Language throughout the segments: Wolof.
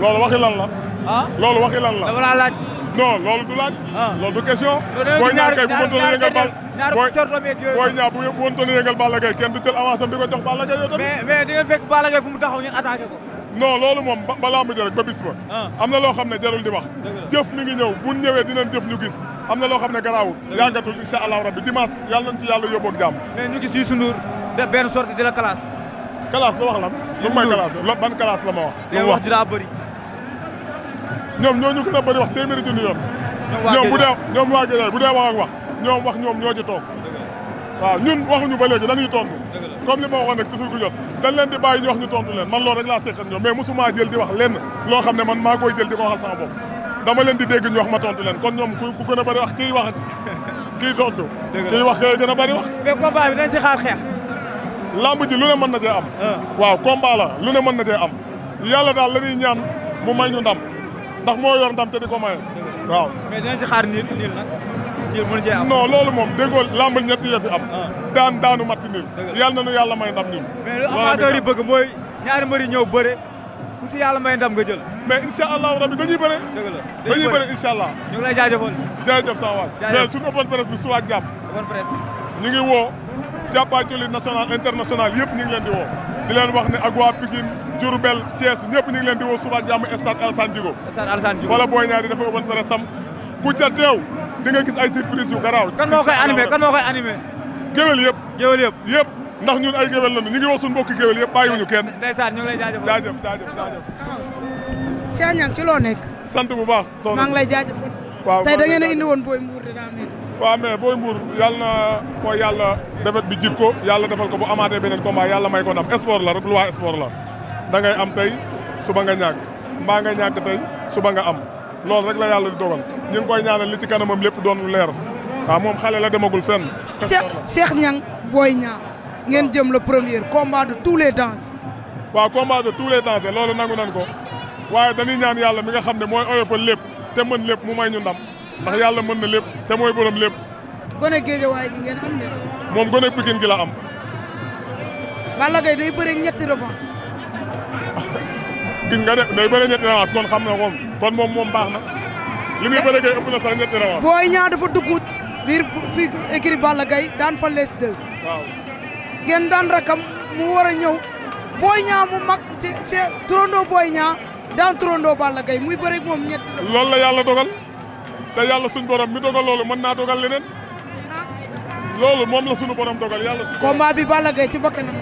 loolu waxi lan la. ah loolu waxi lan la. dama laa laaj. non loolu du laaj. loolu du question. booy ñaar kay bu mëntoon a yëngal bal. booy ñaar bu mëntoon a yëngal Balla Gaye kenn du jël avance am di ko jox Balla Gaye yow tamit. mais di ngeen fekk Balla Gaye fu mu taxaw ngeen attaqué ko. non loolu moom ba lamb ji rek ba bis ba. am na loo xam ne jarul di wax. jëf mi ngi ñëw bu ñëwee dinañ jëf ñu gis. am na loo xam ne garaawul. yàggatul incha allahu rabbi dimanche yàlla nañ ci yàlla yóbbu ak jàmm. mais ñu gis Youssou Ndour def benn sortie di la classe. classe la wax lan. lu may classe ban classe la ma wax. lu wax dinaa bëri. ñoom ñoo ñu gën a bëri wax téeméeri junni yoon. ñoom waa Guédiawaye bu dee wax ak wax ñoom ñoo ci toog. waaw ñun waxuñu ba léegi dañuy tontu. comme li ma waxoon rek toujours ku jot dañ leen di bàyyi ñu wax ñu tontu leen man loolu rek laa seq ak ñoom mais mosuma jël di wax lenn loo xam ne man maa koy jël di ko waxal sama bopp dama leen di dégg ñu wax ma tontu leen kon ñoom ku gën a bëri wax kii wax ak kii tontu. kii wax kay gën a bëri wax. mais combat bi dañ si xaar xeex. lamb ji lu ne mën na cee am. waaw combat la lu ne mën na cee am. yàlla daal la ñuy ñaan mu may ñu ndam ndax moo yor ndam te di ko maye. waaw mais dinañ si xaar niil nag. niil mënu cee am non loolu moom déggoo lamb ñett ya fi am. daanu mat si niil. yàlla na nu yàlla may ndam niil. mais lu amateur yi bëgg mooy ñaari mbër yi ñëw bëre ku si yàlla may ndam nga jël. mais incha allahu rabi dañuy bëre. dëgg la dañuy bëre incha allah. ñu ngi lay jaajëfal. jaajëf sama waay. mais suñu open presse bi suba ak jàmm. open presse. ñu ngi woo jàppaaculi national international yëpp ñu ngi leen di woo. di leen wax ne ak waa Pikine Diourbel Thiès ñëpp ñu ngi leen di woo suba ak jàmm stade Alassane Djigo. stade Alassane Djigo fa la Boy Niang di dafa open presse sam ku ca teew di nga gis ay surprise yu garaaw. kan moo koy animé géwél yëpp. yëpp. ndax ñun ay géwél lañu ñu ngi wax suñu mbokki géwél yëpp bàyyiwuñu kenn. ndeysaan ñu ngi lay jaajëfal. jaajëf. Cheikh Niang ci loo nekk. sant bu baax. maa ngi lay jaajëfal. waaw tey da ngeen a indi woon Boy Mbour de daa mel. waaw mais Boy Mbour yàlla na ko yàlla defet bi jik ko yàlla defal ko bu amaatee beneen combat yàlla may ko ndam sport la rek lu waa sport la da ngay am tey suba nga ñàkk mbaa nga ñàkk tey suba nga am loolu rek la yàlla di dogal ñu ngi koy ñaanal li ci kanamam lépp doon lu leer waaw moom xale la demagul fenn. Cheikh Niang Boy Niang ngeen jëm le premier combat de tous les dangers. waaw combat de tous les dangers loolu nangu nan ko waaye dañuy ñaan yàlla mi nga xam ne mooy oyofal lépp te mën lépp mu may ñu ndam ndax yàlla mën na lépp te mooy borom lépp. gone Guédiawaye gi ngeen am de. moom gone Pikine gi la am. Balla Gaye day bëre ñetti revanche. gis nga de day bëre ñetti revanche kon xam na kon moom baax na li muy bëre kay ëpp na sax ñetti revanche. Boy Niang dafa dugg biir fii écurie Balla Gaye daan fa les deux. waaw ngeen daan rakam mu war a ñëw Boy Niang mu mag si turandoo Boy Niang daan turandoo Balla Gaye muy bëre moom ñetti. loolu la yàlla dogal te yàlla suñ borom mi dogal loolu mën naa dogal leneen loolu moom la suñu borom dogal yàlla suñu combat bi Balla Gaye ci bakkanam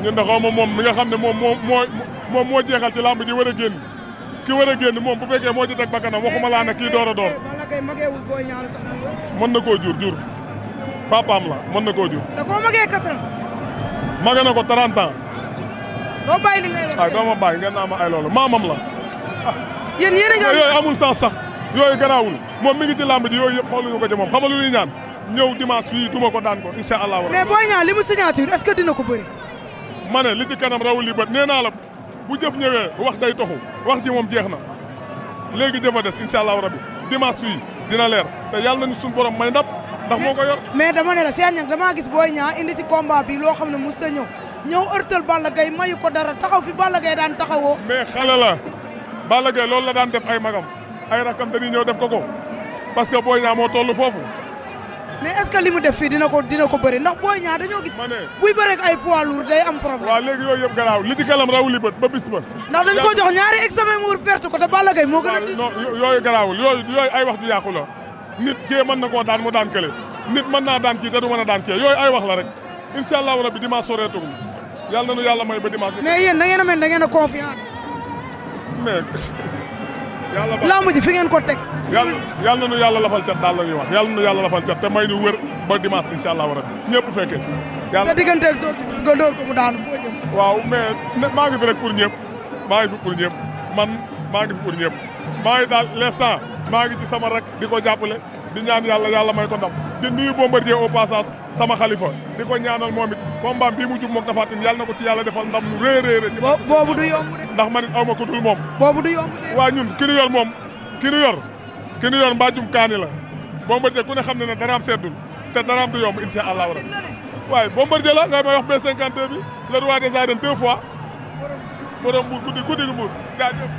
ñun de xaw ma moom mi nga xam ne moom moo jeexal ci làmb ji war a génn ki war a génn moom bu fekkee moo ci teg bakkanam waxuma laa ne kii door a door. Balla Gaye mageewul Boy Niang lu tax muy yor. mën na koo jur papaam la mën na koo jur. da koo magee 4 ans. mage na ko 30 ans. doo bàyyi li ngay wax. ay doo ma bàyyi ngeen naa ma ay loolu maamam la. yéen a ngi yooyu amul sens sax yooyu garaawul moom mi ngi ci làmb ji yooyu yëpp xooluñu ko ci moom xam nga lu ñuy ñaan ñëw dimanche fii duma ko daan ko incha allah. mais Boy Niang li mu signature est-ce que dina ko bëri. ma ne li ci kanam rawul li bët nee naa la bu jëf ñëwee wax day toxu wax ji moom jeex na léegi jëf a des incha allah rabi dimanche fii dina leer te yàlla nañu suñu borom may ndam ndax moo ko yor. mais dama ne la Cheikh Niang damaa gis Boy Niang indi ci combat bi loo xam ne mosut a ñëw ërtal Balla Gaye mayu ko dara taxaw fi Balla Gaye daan taxawoo. mais xale la Balla Gaye loolu la daan def ay magam ay rakam dañuy ñëw def ko parce que Boy Niang moo toll foofu. mais est-ce que li mu def fii dina ko bëri ndax Boy Niang dañoo gis. buy bëre ak ay poids lourd day am problème. waaw léegi yooyu yëpp garaaw li ci kalam rawu li bët ba bis ba. ndax dañ ko jox ñaari examen mu perte ko te Balla Gaye moo gën a. non yooyu garaawul yooyu ay wax ju yàqu la nit kee mën na koo daan mu daan kële nit mën naa daan kii te du mën a daan kee yooyu ay wax la rek incha allahu rabbi dimanche soreetul yàlla nañu yàlla may ba dimanche. mais yéen da ngeen a mel da ngeen a confiant. mais. lamb ji fi ngeen ko teg. yàlla na nu yàlla lafal cat daal la ñuy wax yàlla na nu yàlla lafal cat te may ñu wër ba dimanche incha allah rabbi ñëpp fekkee. sa diggante ak sorti bis nga door ko mu daanu foo jëm. waaw mais maa ngi fi rek pour ñëpp maa ngi fi pour ñëpp man maa ngi fi pour ñëpp maa ngi daal l'instant maa ngi ci sama rak di ko jàppale di ñaan yàlla may ko ndam di nuyu Bombardier au passage sama xalifa di ko ñaanal moom it combat bii mu jub moog Tapha Tine yàlla na ko ci yàlla defal ndam lu réeréeré. boobu du yomb de. ndax man it aw ma ko dul moom. boobu du yomb de. waa ñun ki ñu yor moom ki ñu yor mbaajum kaani la Bombardier ku ne xam ne ne daraam seddul te daraam du yomb incha allah waaye Bombardier la ngay may wax B52 bi le roi des arènes 2 fois borom Mbour guddi gi Mbour jaajëf